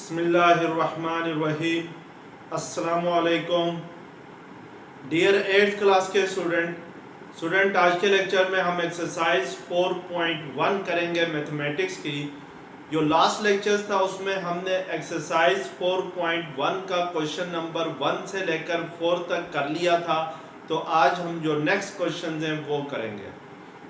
बिस्मिल्लाहिर्रहमानिर्रहीम। अस्सलामुअलैकुम dear 8th class के स्टूडेंट आज के लेक्चर में हम एक्सरसाइज 4.1 करेंगे मैथमेटिक्स की। जो लास्ट लेक्चर था उसमें हमने एक्सरसाइज 4.1 का क्वेश्चन नंबर 1 से लेकर 4 तक कर लिया था। तो आज हम जो नेक्स्ट क्वेश्चन हैं वो करेंगे।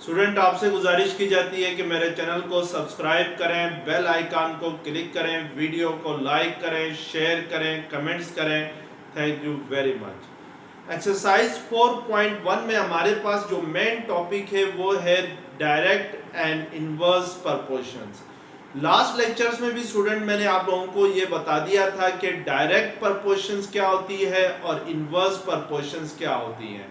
स्टूडेंट आपसे गुजारिश की जाती है कि मेरे चैनल को सब्सक्राइब करें, बेल आइकन को क्लिक करें, वीडियो को लाइक करें, शेयर करें, कमेंट्स करें। Thank you very much. Exercise 4.1 में हमारे पास जो मेन टॉपिक है वो है direct and inverse proportions. Last lectures में भी स्टूडेंट मैंने आप लोगों को ये बता दिया था कि डायरेक्ट प्रपोर्शंस क्या होती है और इनवर्स प्रपोर्शंस क्या होती हैं।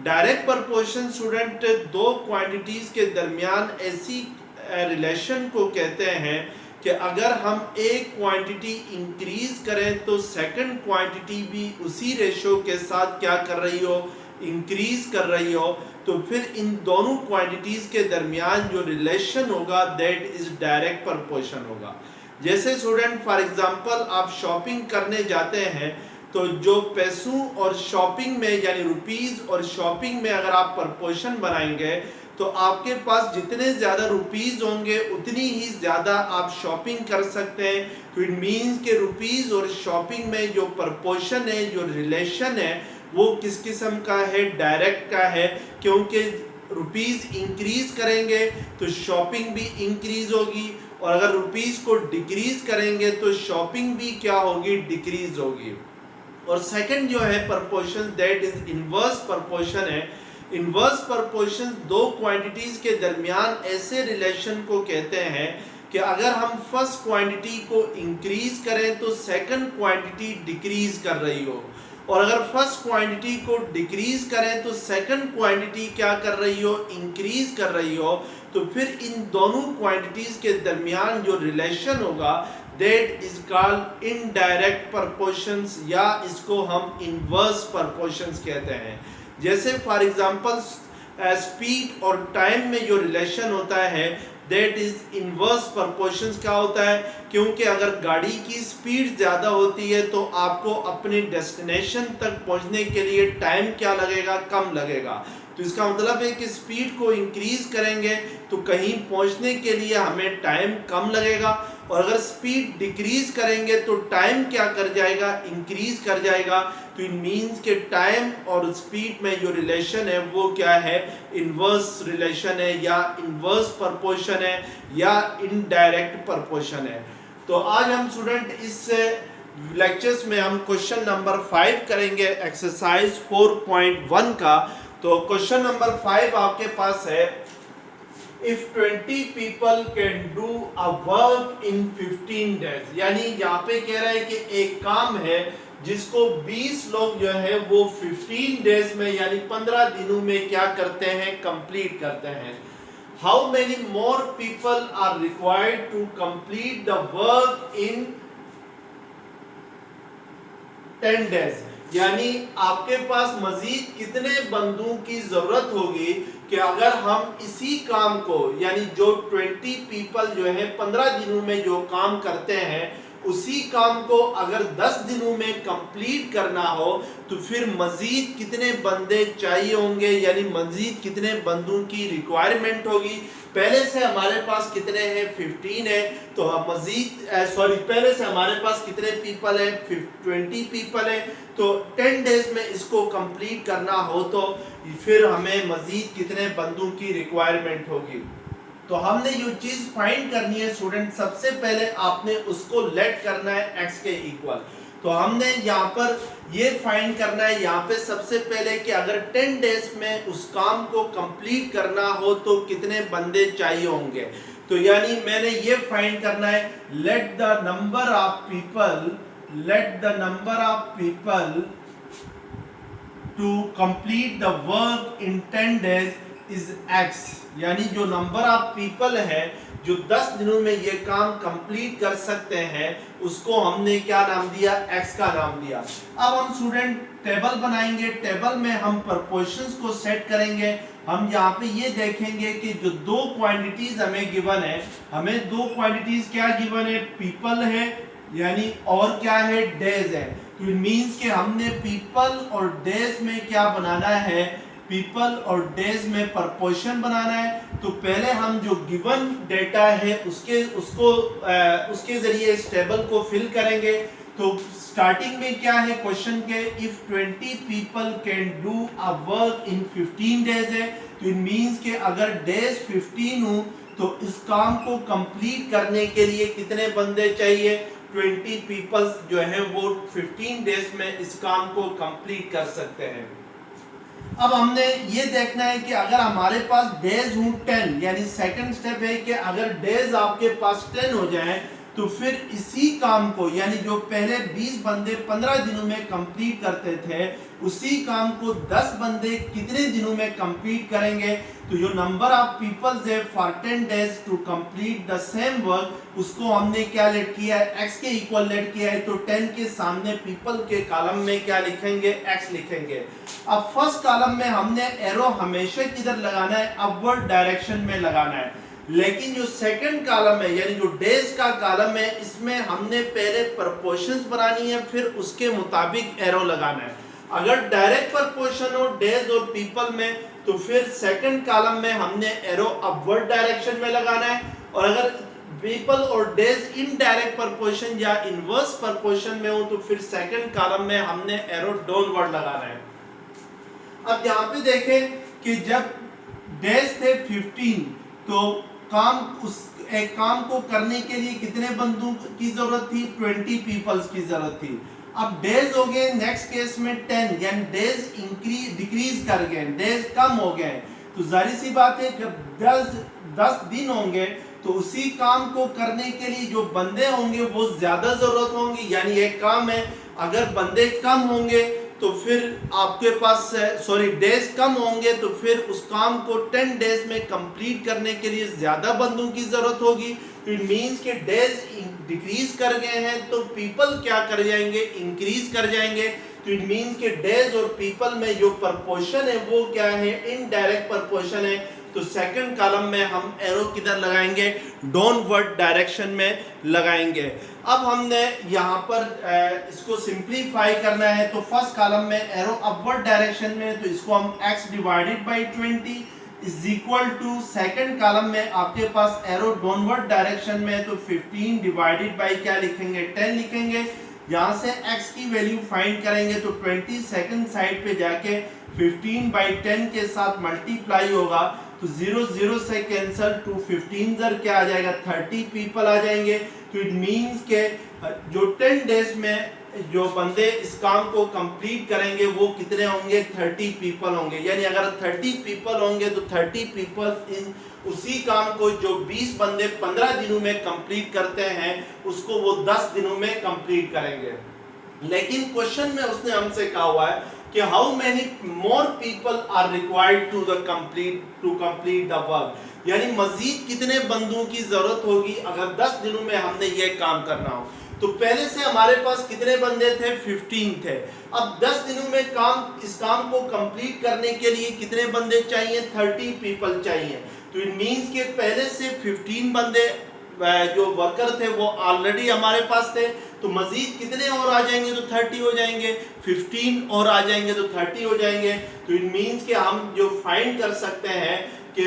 डायरेक्ट प्रपोर्शन स्टूडेंट दो क्वांटिटीज के दरमियान ऐसी रिलेशन को कहते हैं कि अगर हम एक क्वांटिटी इंक्रीज करें तो सेकंड क्वांटिटी भी उसी रेशो के साथ क्या कर रही हो, इंक्रीज कर रही हो, तो फिर इन दोनों क्वांटिटीज के दरमियान जो रिलेशन होगा दैट इज डायरेक्ट प्रपोर्शन होगा। जैसे स्टूडेंट फॉर एग्जांपल आप शॉपिंग करने जाते हैं तो जो पैसों और शॉपिंग में यानी रुपीस और शॉपिंग में अगर आप प्रपोर्शन बनाएंगे तो आपके पास जितने ज़्यादा रुपीस होंगे उतनी ही ज़्यादा आप शॉपिंग कर सकते हैं। तो इट मीन्स के रुपीस और शॉपिंग में जो प्रपोर्शन है, जो रिलेशन है, वो किस किस्म का है, डायरेक्ट का है। क्योंकि रुपीस इंक्रीज करेंगे तो शॉपिंग भी इंक्रीज होगी और अगर रुपीस को डिक्रीज करेंगे तो शॉपिंग भी क्या होगी, डिक्रीज होगी। और सेकंड जो है proportion that is inverse proportion है। इनवर्स प्रपोर्शन दो क्वांटिटीज के दरमियान ऐसे रिलेशन को कहते हैं कि अगर हम फर्स्ट क्वांटिटी को इंक्रीज करें तो सेकंड क्वांटिटी डिक्रीज कर रही हो, और अगर फर्स्ट क्वांटिटी को डिक्रीज करें तो सेकंड क्वांटिटी क्या कर रही हो, इंक्रीज कर रही हो। तो फिर इन दोनों क्वांटिटीज के दरमियान जो रिलेशन होगा that is called indirect proportions, या इसको हम इनवर्स प्रपोर्शंस कहते हैं। जैसे फॉर एग्जांपल स्पीड और टाइम में जो रिलेशन होता है दैट इज इनवर्स प्रपोर्शंस क्या होता है, क्योंकि अगर गाड़ी की स्पीड ज़्यादा होती है तो आपको अपने डेस्टिनेशन तक पहुंचने के लिए टाइम क्या लगेगा, कम लगेगा। तो इसका मतलब है कि स्पीड को इंक्रीज करेंगे तो कहीं पहुंचने के लिए हमें टाइम कम लगेगा, और अगर स्पीड डिक्रीज करेंगे तो टाइम क्या कर जाएगा, इंक्रीज कर जाएगा। तो इट मीन्स के टाइम और स्पीड में जो रिलेशन है वो क्या है, इनवर्स रिलेशन है, या इनवर्स प्रपोर्शन है, या इनडायरेक्ट प्रपोर्शन है। तो आज हम स्टूडेंट इस लेक्चर्स में हम क्वेश्चन नंबर 5 करेंगे एक्सरसाइज 4.1 का। तो क्वेश्चन नंबर 5 आपके पास है, If 20 people can do a work in 15 days, यानी यहाँ पे कह रहा है कि एक काम है जिसको 20 लोग जो है वो 15 डेज में यानी 15 दिनों में क्या करते हैं, कंप्लीट करते हैं। How many more people are required to complete the work in 10 days, यानी आपके पास मजीद कितने बंदों की जरूरत होगी कि अगर हम इसी काम को यानी जो 20 पीपल जो है 15 दिनों में जो काम करते हैं उसी काम को अगर 10 दिनों में कंप्लीट करना हो तो फिर मजीद कितने बंदे चाहिए होंगे, यानी मजीद कितने बंदों की रिक्वायरमेंट होगी। पहले से हमारे पास कितने हैं, 15 है, तो हम मजीद पहले से हमारे पास कितने पीपल है, 20 पीपल है। तो 10 डेज में इसको कंप्लीट करना हो तो फिर हमें मजीद कितने बंदों की रिक्वायरमेंट होगी। तो हमने जो चीज फाइंड करनी है स्टूडेंट, सबसे पहले आपने उसको लेट करना है x के इक्वल। तो हमने यहाँ पर ये फाइंड करना है यहाँ पे सबसे पहले कि अगर 10 डेज में उस काम को कंप्लीट करना हो तो कितने बंदे चाहिए होंगे। तो यानी मैंने ये फाइंड करना है, let the number of people to complete the work in 10 days is x, यानी जो नंबर ऑफ पीपल है जो 10 दिनों में ये काम कंप्लीट कर सकते हैं उसको हमने क्या नाम दिया, x का नाम दिया। अब हम स्टूडेंट टेबल बनाएंगे, टेबल में हम प्रपोर्शंस को सेट करेंगे। हम यहाँ पे ये देखेंगे कि जो दो क्वांटिटीज हमें गिवन है, हमें दो क्वांटिटीज क्या गिवन है, पीपल है यानी और क्या है, डेज है। तो इट मींस कि हमने पीपल और डेज में क्या बनाना है, पीपल और डेज में प्रपोर्शन बनाना है। तो पहले हम जो गिवन डेटा है उसके जरिए इस टेबल को फिल करेंगे। तो स्टार्टिंग में क्या है क्वेश्चन के, if 20 people can do a work in 15 days है। तो इट मींस कि अगर डेज 15 हो तो इस काम को कंप्लीट करने के लिए कितने बंदे चाहिए, 20 पीपल्स जो है वो 15 डेज में इस काम को कंप्लीट कर सकते हैं। अब हमने ये देखना है कि अगर हमारे पास डेज हो 10, यानी सेकंड स्टेप है कि अगर डेज आपके पास 10 हो जाए तो फिर इसी काम को, यानी जो पहले 20 बंदे 15 दिनों में कंप्लीट करते थे, उसी काम को 10 बंदे कितने दिनों में कंप्लीट करेंगे। तो जो नंबर ऑफ पीपल्स है for 10 days to complete the same work, उसको हमने क्या लेट किया है, x के इक्वल लेट किया है। तो 10 के सामने पीपल के कॉलम में क्या लिखेंगे, x लिखेंगे। अब फर्स्ट कॉलम में हमने एरो हमेशा किधर लगाना है, अपवर्ड डायरेक्शन में लगाना है। लेकिन जो सेकंड कॉलम है यानी जो डेज का कॉलम है, इसमें हमने पहले प्रपोर्शंस बनानी है, फिर उसके मुताबिक एरो लगाना है। अगर डायरेक्ट प्रपोर्शन हो डेज और पीपल में तो फिर सेकंड कॉलम में हमने एरो अपवर्ड डायरेक्शन में लगाना है, और अगर पीपल और डेज इनडायरेक्ट प्रपोर्शन या इनवर्स प्रपोर्शन में हो तो फिर सेकंड कॉलम में हमने एरो डाउनवर्ड लगाना है। अब यहाँ पे देखें कि जब डेज थे 15 तो एक काम को करने के लिए कितने बंदों की जरूरत थी, 20 पीपल्स की जरूरत थी। अब डेज हो गए नेक्स्ट केस में 10, यानी डेज डिक्रीज कर गए, डेज कम हो गए। तो जाहिर सी बात है जब 10 दिन होंगे तो उसी काम को करने के लिए जो बंदे होंगे वो ज्यादा जरूरत होंगी। यानी एक काम है, अगर बंदे कम होंगे तो फिर आपके पास डेज कम होंगे तो फिर उस काम को 10 डेज में कंप्लीट करने के लिए ज्यादा बंदों की जरूरत होगी। तो इट मींस कि डेज डिक्रीज कर गए हैं तो पीपल क्या कर जाएंगे, इंक्रीज कर जाएंगे। तो इट मींस कि डेज और पीपल में जो प्रपोर्शन है वो क्या है, इनडायरेक्ट प्रपोर्शन है। तो सेकंड कॉलम में हम एरो किधर लगाएंगे, डाउनवर्ड डायरेक्शन में लगाएंगे। अब हमने यहाँ पर इसको सिंप्लीफाई करना है, तो फर्स्ट कॉलम में एरो अपवर्ड डायरेक्शन में, तो इसको हम x divided by 20 is equal to, second column में आपके पास एरो डाउनवर्ड डायरेक्शन में, तो 15 डिवाइडेड बाई क्या लिखेंगे, 10 लिखेंगे। यहाँ से x की वैल्यू फाइंड करेंगे तो 20 सेकंड साइड पे जाके 15 बाई 10 के साथ मल्टीप्लाई होगा, तो 0 0 से कैंसल, टू 15 जर क्या आ जाएगा, 30 पीपल आ जाएंगे। तो इट मींस के जो 10 डेज में जो बंदे इस काम को कंप्लीट करेंगे वो कितने होंगे, 30 पीपल होंगे। यानी अगर 30 पीपल होंगे तो 30 पीपल इन उसी काम को जो 20 बंदे 15 दिनों में कंप्लीट करते हैं उसको वो 10 दिनों में कंप्लीट करेंगे। लेकिन क्वेश्चन में उसने हमसे कहा हुआ है कि how many more people are required to complete the work, यानी मजीद कितने बंदों की जरूरत होगी अगर 10 दिनों में हमने ये काम करना हो। तो पहले से हमारे पास कितने बंदे थे, 15 थे। अब 10 दिनों में इस काम को कंप्लीट करने के लिए कितने बंदे चाहिए, 30 पीपल चाहिए। तो इट मींस कि पहले से 15 बंदे जो वर्कर थे वो ऑलरेडी हमारे पास थे, तो मजीद कितने और आ जाएंगे, तो 30 हो जाएंगे, 15 और आ जाएंगे तो 30 हो जाएंगे। तो इट मींस कि हम जो फाइंड कर सकते हैं कि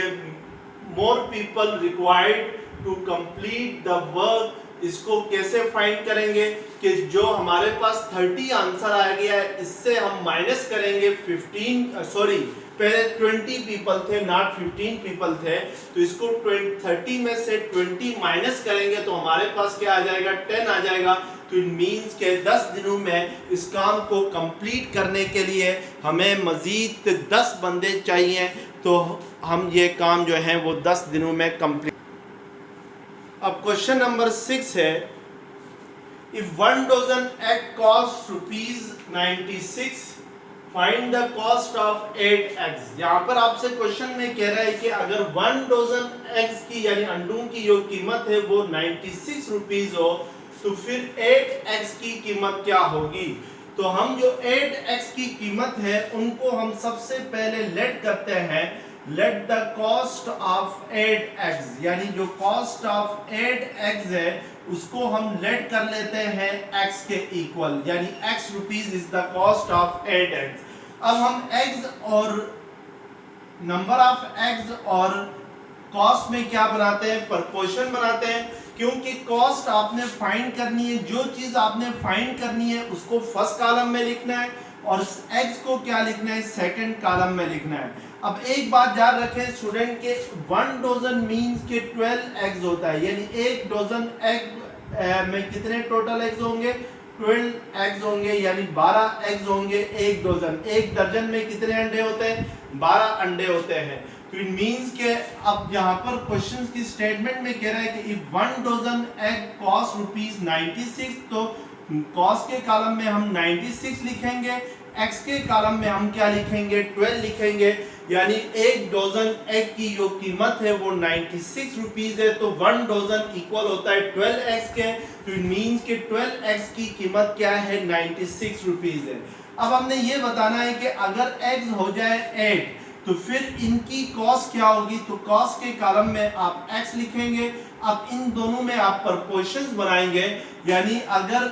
more people required to complete the work, इसको कैसे फाइंड करेंगे कि जो हमारे पास 30 आंसर आ गया है इससे हम माइनस करेंगे पहले 20 पीपल थे, नॉट 15 पीपल थे, तो इसको 30 में से 20 माइनस करेंगे तो हमारे पास क्या आ जाएगा, 10 आ जाएगा। तो इट मींस के 10 दिनों में इस काम को कंप्लीट करने के लिए हमें मजीद 10 बंदे चाहिए, तो हम ये काम जो है वो 10 दिनों में कंप्लीट। अब क्वेश्चन नंबर 6 है, if 1 dozen egg cost ₹96, find the cost of 8 eggs. यहाँ पर आपसे क्वेश्चन में कह रहा है कि अगर 1 डजन एग्स की यानी अंडों की जो कीमत है वो 96 रुपीज हो तो फिर 8 एग्स की कीमत क्या होगी। तो हम जो 8 एग्स की कीमत है उनको हम सबसे पहले लेट करते हैं late the cost of 8 eggs, यानी जो कॉस्ट ऑफ 8 eggs है उसको हम लेट कर लेते हैं x के इक्वल, यानी x rupees is the cost of 8 eggs। अब हम eggs और नंबर ऑफ eggs और कॉस्ट में क्या बनाते हैं, प्रपोर्शन बनाते हैं, क्योंकि कॉस्ट आपने फाइंड करनी है, जो चीज आपने फाइंड करनी है उसको फर्स्ट कॉलम में लिखना है और एक्स को क्या लिखना है, सेकंड कॉलम में लिखना है। अब एक बात याद रखें स्टूडेंट के 1 डजन मीन्स के 12 एग्स होता है, यानी एक डजन एग में कितने टोटल एग्स होंगे, 12 एग्स होंगे, यानी 12 एग्स होंगे एक डजन। एक दर्जन में कितने अंडे होते हैं, 12 अंडे होते हैं। तो इट मींस के अब यहाँ पर क्वेश्चन की स्टेटमेंट में कह रहा है कि इफ 1 डजन एग कॉस्ट ₹96, तो कॉस्ट के कॉलम में हम 96 लिखेंगे, एक्स के कॉलम में हम क्या लिखेंगे, 12 लिखेंगे, यानी एक डजन एग की जो कीमत है वो 96 रुपीज है। तो 1 डजन इक्वल होता है 12 एक्स के, तो इट मींस कि 12 एक्स की कीमत क्या है, 96 रुपीज है। अब हमने ये बताना है कि अगर एग्स हो जाए 8 तो फिर इनकी कॉस्ट क्या होगी, तो कॉस्ट के कॉलम में आप x लिखेंगे। अब इन दोनों में आप प्रपोर्शंस बनाएंगे, यानी अगर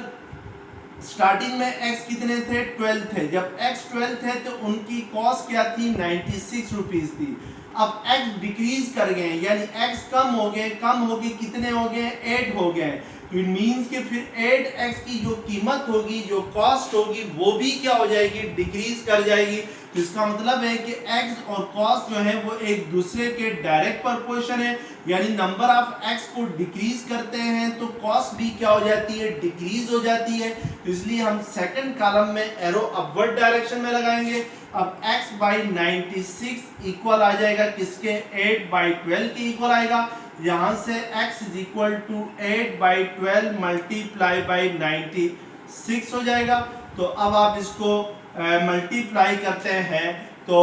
स्टार्टिंग में x कितने थे, 12 थे, जब x 12 थे तो उनकी कॉस्ट क्या थी, 96 रुपीज थी। अब x डिक्रीज कर गए, यानी x कम हो गए, कितने हो गए, 8 हो गए। तो इट मींस कि फिर 8x की जो कीमत होगी, जो कॉस्ट होगी, वो भी क्या हो जाएगी, डिक्रीज कर जाएगी। तो इसका मतलब है कि x और कॉस्ट जो है वो एक दूसरे के डायरेक्ट प्रोपोर्शन है, यानी नंबर ऑफ x को डिक्रीज करते हैं तो कॉस्ट भी क्या हो जाती है, डिक्रीज हो जाती है। तो इसलिए हम सेकंड कॉलम में एरो अपवर्ड डायरेक्शन में लगाएंगे। अब x बाई 96 इक्वल आ जाएगा किसके, 8 बाई 12 के इक्वल आएगा। यहां से x is equal to 8 by 12 multiply by 96 हो जाएगा। तो अब आप इसको मल्टीप्लाई करते हैं तो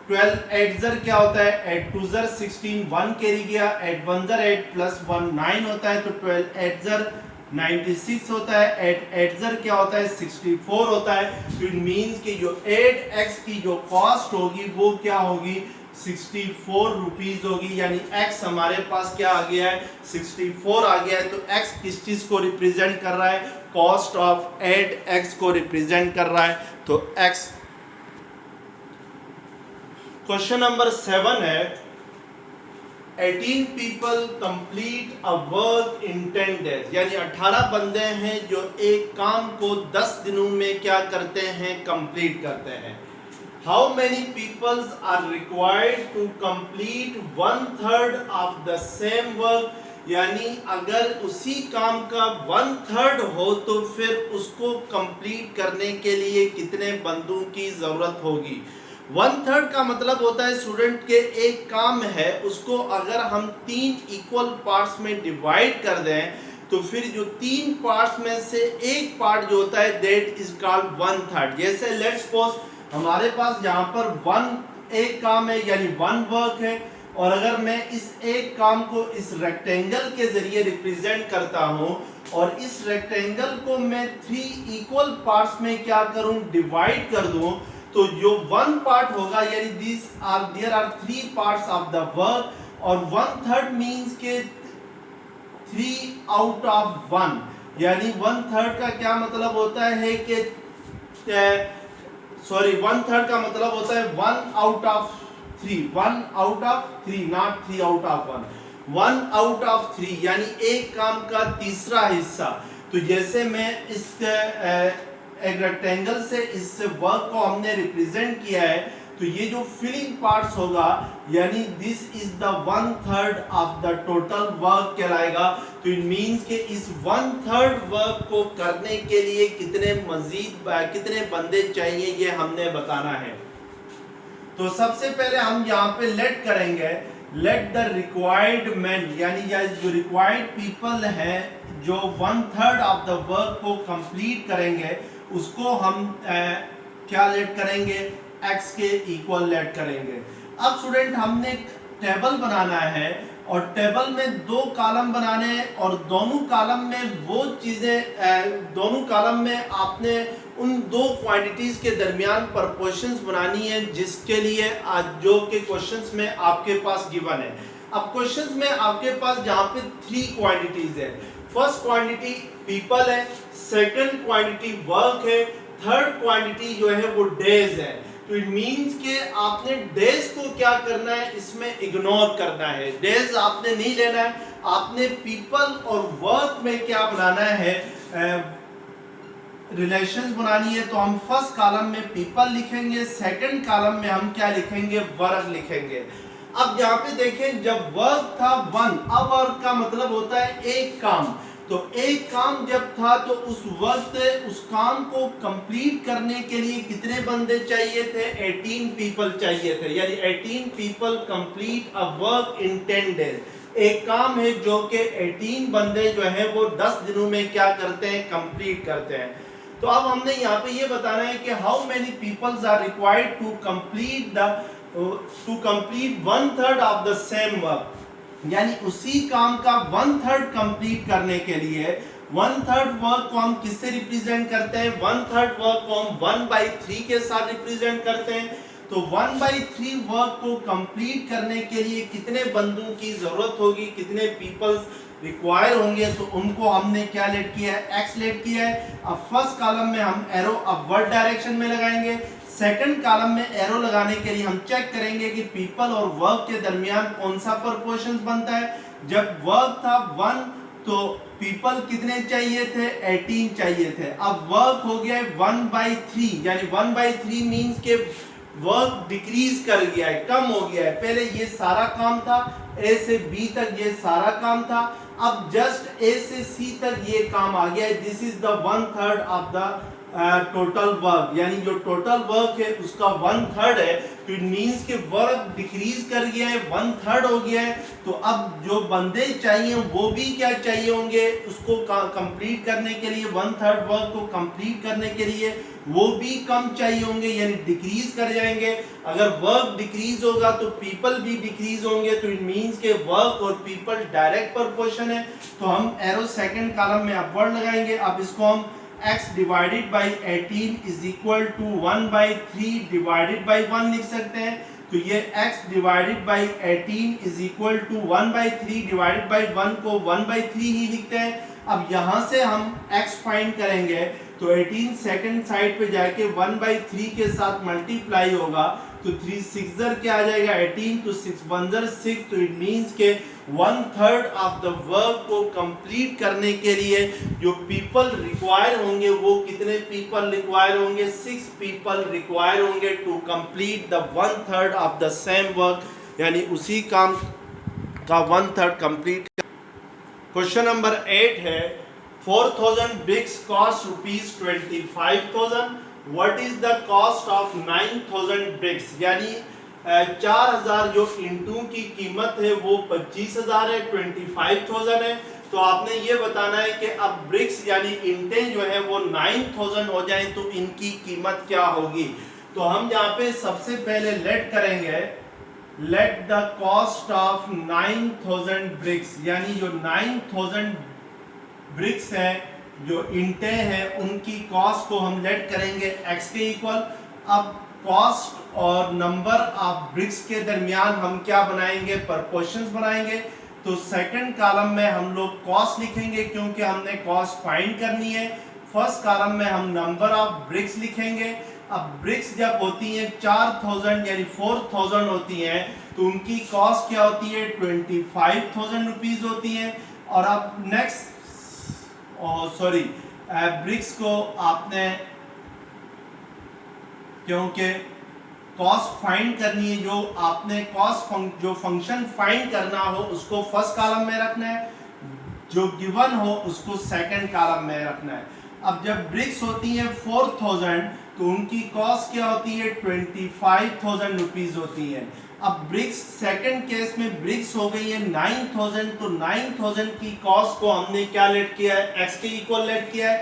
12 8 जर क्या होता है, 8 2 जर 16, 1 कैरी गया, 8 1 जर 8 प्लस 1 9 होता है, तो 12 8 जर 96 होता है, 8 8 जर क्या होता है, 64 होता है। तो इट मींस कि जो 8x की जो कॉस्ट होगी वो क्या होगी, 64 रुपीज होगी, यानी x हमारे पास क्या आ गया है, 64 आ गया है। तो x किस चीज को रिप्रेजेंट कर रहा है, कॉस्ट ऑफ 8x को रिप्रेजेंट कर रहा है। तो x। क्वेश्चन नंबर 7 है 18 people complete a work in 10 days, यानी 18 बंदे हैं जो एक काम को 10 दिनों में क्या करते हैं, कंप्लीट करते हैं। How many people are required to complete 1/3 of the same work, यानी अगर उसी काम का 1/3 हो तो फिर उसको कंप्लीट करने के लिए कितने बंदों की जरूरत होगी। 1/3 का मतलब होता है स्टूडेंट के एक काम है उसको अगर हम 3 इक्वल पार्ट्स में डिवाइड कर दें तो फिर जो 3 पार्ट्स में से एक पार्ट जो होता है दैट इज कॉल्ड 1/3। जैसे लेट्स सपोज हमारे पास यहाँ पर एक काम है, यानी 1 वर्क है, और अगर मैं इस एक काम को इस रेक्टेंगल के जरिए रिप्रेजेंट करता हूँ और इस रेक्टेंगल को मैं 3 इक्वल पार्ट्स में क्या करूँ, डिवाइड कर दूँ, तो जो 1 पार्ट होगा, यानी there are 3 parts of the work, और 1/3 मींस के 3 आउट ऑफ 1, यानी 1/3 का क्या मतलब होता है कि 1/3 का मतलब होता है 1 out of 3, 1 out of 3, not 3 out of 1, 1 out of 3, यानी एक काम का तीसरा हिस्सा। तो जैसे मैं इस एक रेक्टेंगल से इस वर्क को हमने रिप्रेजेंट किया है, तो ये जो फिलिंग पार्ट्स होगा, यानी this is the 1/3 of the total work कहलाएगा। तो इट मींस कि इस 1/3 वर्क को करने के लिए कितने बंदे चाहिए ये हमने बताना है। तो सबसे पहले हम यहाँ पे लेट करेंगे, लेट द रिक्वायर्ड मैन, यानी जो रिक्वायर्ड पीपल है जो 1/3 ऑफ द वर्क को कंप्लीट करेंगे उसको हम क्या लेट करेंगे, x के इक्वल लेट करेंगे। अब स्टूडेंट हमने टेबल बनाना है और टेबल में 2 कॉलम बनाने हैं और दोनों कॉलम में वो चीजें, दोनों कॉलम में आपने उन दो क्वांटिटीज के दरमियान प्रपोर्शंस बनानी है, जिसके लिए आज जो के क्वेश्चंस में आपके पास गिवन है। अब क्वेश्चंस में आपके पास जहाँ पे 3 क्वांटिटीज है। फर्स्ट क्वांटिटी पीपल है, सेकंड क्वांटिटी वर्क है, थर्ड क्वांटिटी जो है वो डेज है। तो इट मीन्स के आपने डेज को क्या करना है, इसमें इग्नोर करना है। डेज आपने नहीं लेना है, आपने पीपल और वर्क में क्या बनाना है, रिलेशंस बनानी है। तो हम फर्स्ट कॉलम में पीपल लिखेंगे, सेकंड कॉलम में हम क्या लिखेंगे, वर्क लिखेंगे। अब यहाँ पे देखें, जब वर्क था 1, अब वर्क का मतलब होता है एक काम। तो एक काम जब था तो उस वक्त उस काम को कंप्लीट करने के लिए कितने बंदे चाहिए थे, 18 पीपल चाहिए थे। यानी 18 people complete a work in 10 days. एक काम है जो कि 18 बंदे जो है वो 10 दिनों में क्या करते हैं, कंप्लीट करते हैं। तो अब हमने यहाँ पे ये बताना है कि how many peoples are required to complete 1/3 of the same work. यानी उसी काम का 1/3 कंप्लीट करने के लिए 1/3 वर्क को हम किससे रिप्रेजेंट करते हैं, 1/3 वर्क को हम 1/3 के साथ रिप्रेजेंट करते हैं। तो 1/3 वर्क को कंप्लीट करने के लिए कितने बंदों की जरूरत होगी, कितने पीपल्स रिक्वायर होंगे, तो उनको हमने क्या लेट किया है, एक्स लेट किया है। अब फर्स्ट कॉलम में हम एरो अपवर्ड डायरेक्शन में लगाएंगे, सेकंड कॉलम में एरो लगाने के लिए हम चेक करेंगे कि पीपल और वर्क के दरमियान कौन सा प्रोपोर्शन बनता है। जब वर्क था 1 तो पीपल कितने चाहिए थे, 18 चाहिए थे। अब वर्क हो गया है 1/3, यानी 1/3 मींस के वर्क डिक्रीज कर गया है, कम हो गया है। पहले ये सारा काम था, ए से बी तक ये सारा काम था, अब जस्ट ए से सी तक ये काम आ गया है। This is the 1/3 of the total work. यानी जो टोटल वर्क है उसका 1/3 है। तो इट मींस कि वर्क डिक्रीज कर गया है, 1/3 हो गया है। तो अब जो बंदे चाहिए वो भी क्या चाहिए होंगे, उसको कंप्लीट करने के लिए, 1/3 वर्क को कंप्लीट करने के लिए वो भी कम चाहिए होंगे, यानी डिक्रीज कर जाएंगे। अगर वर्क डिक्रीज होगा तो पीपल भी डिक्रीज होंगे। तो इट मींस के वर्क और पीपल डायरेक्ट प्रोपोर्शन है। तो हम एरो सेकंड कॉलम में अपवर्ड लगाएंगे। अब इसको हम x divided by 18 is equal to 1/3 divided by 1 लिख सकते हैं। तो ये x divided by 18 is equal to 1/3 divided by 1 को 1/3 ही लिखते हैं। अब यहाँ से हम x फाइंड करेंगे तो 18 सेकंड साइड पे जाके 1/3 के साथ मल्टीप्लाई होगा। तो 3 6 क्या आ जाएगा, 18, तो 6 1 6। तो इट मींस के 1/3 ऑफ द वर्क को कंप्लीट करने के लिए जो पीपल रिक्वायर होंगे, वो कितने पीपल रिक्वायर होंगे, 6 पीपल रिक्वायर होंगे to complete the 1/3 of the same work. यानी उसी काम का 1/3 कंप्लीट। क्वेश्चन नंबर 8 है, 4000 bricks cost ₹25,000. What is the cost of 9000 bricks? यानी 4000 जो ईंटों की कीमत है वो 25,000 है, 25,000 है। तो आपने ये बताना है कि अब ब्रिक्स यानी ईंटें जो है वो 9000 हो जाए तो इनकी कीमत क्या होगी। तो हम यहाँ पे सबसे पहले लेट करेंगे, let the cost of 9000 bricks, यानी जो 9000 ब्रिक्स है, जो ईंटें हैं, उनकी कॉस्ट को हम लेट करेंगे x के इक्वल। अब कॉस्ट और नंबर ऑफ ब्रिक्स के दरमियान हम क्या बनाएंगे, प्रोपोर्शंस बनाएंगे। तो सेकंड कॉलम में हम लोग कॉस्ट लिखेंगे क्योंकि हमने कॉस्ट फाइंड करनी है। फर्स्ट कॉलम में हम नंबर ऑफ ब्रिक्स लिखेंगे। अब ब्रिक्स जब होती हैं 4000 यानी 4000 होती हैं तो उनकी कॉस्ट क्या होती है, 25,000 रुपीज होती है। और अब नेक्स्ट ब्रिक्स को आपने क्योंकि कॉस्ट फाइंड करनी है, जो आपने कॉस्ट जो फंक्शन फाइंड करना हो उसको फर्स्ट कॉलम में रखना है, जो गिवन हो उसको सेकंड कॉलम में रखना है। अब जब ब्रिक्स होती हैं 4000 तो उनकी कॉस्ट क्या होती है, 25,000 रुपीज होती है। अब ब्रिक्स सेकंड केस में ब्रिक्स हो गई है 9000, तो 9000 की कॉस्ट को हमने क्या लेट किया है, x के इक्वल लेट किया है।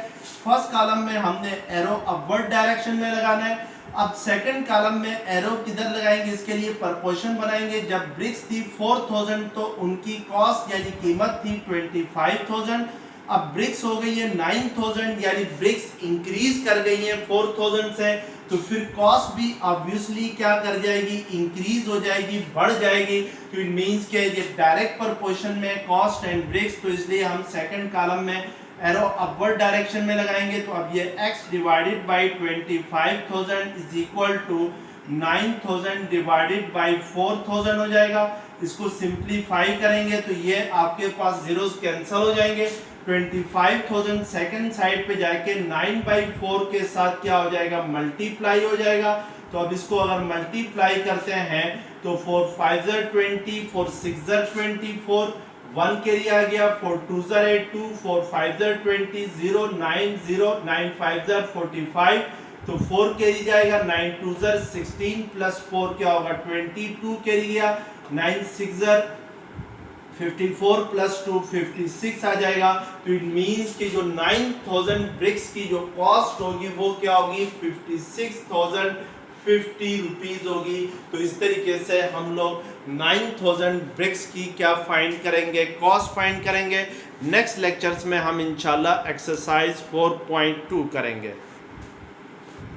फर्स्ट कॉलम में हमने एरो अपवर्ड डायरेक्शन में लगाना है। अब सेकंड कॉलम में एरो किधर लगाएंगे, इसके लिए प्रोपोर्शन बनाएंगे। जब ब्रिक्स थी 4000 तो उनकी कॉस्ट यानी कीमत थी 25,000। अब ब्रिक्स हो गई है 9000, यानी ब्रिक्स इंक्रीज कर गई है 4000 से, तो फिर कॉस्ट भी ऑब्वियसली क्या कर जाएगी, इंक्रीज हो जाएगी, बढ़ जाएगी। तो इट मींस के ये डायरेक्ट प्रपोर्शन में कॉस्ट एंड ब्रिक्स, तो इसलिए हम सेकंड कॉलम में एरो अपवर्ड डायरेक्शन में लगाएंगे। तो अब ये x divided by 25,000 is equal to 9,000 divided by 4,000 हो जाएगा। इसको सिंप्लीफाई करेंगे तो ये आपके पास जीरोस कैंसिल हो जाएंगे। 25,000 सेकंड साइड पे जाके 9/4 के साथ क्या हो जाएगा, मल्टीप्लाई हो जाएगा। तो अब इसको अगर मल्टीप्लाई करते हैं तो 4 5 20, 4 6 24, 1 कैरी आ गया, 4 2 8 2, 4 5 20, 0 9 0 9 5 45, तो 4 कैरी जाएगा, 9 2 16 प्लस 4 क्या होगा 22 कैरी गया, 9 6 54 प्लस 2 56 आ जाएगा। तो इट मींस कि जो 9000 ब्रिक्स की जो कॉस्ट होगी वो क्या होगी 56,050 रुपीज होगी। तो इस तरीके से हम लोग 9000 ब्रिक्स की क्या फाइंड करेंगे, कॉस्ट फाइंड करेंगे। नेक्स्ट लेक्चर्स में हम इंशाल्लाह एक्सरसाइज 4.2 करेंगे।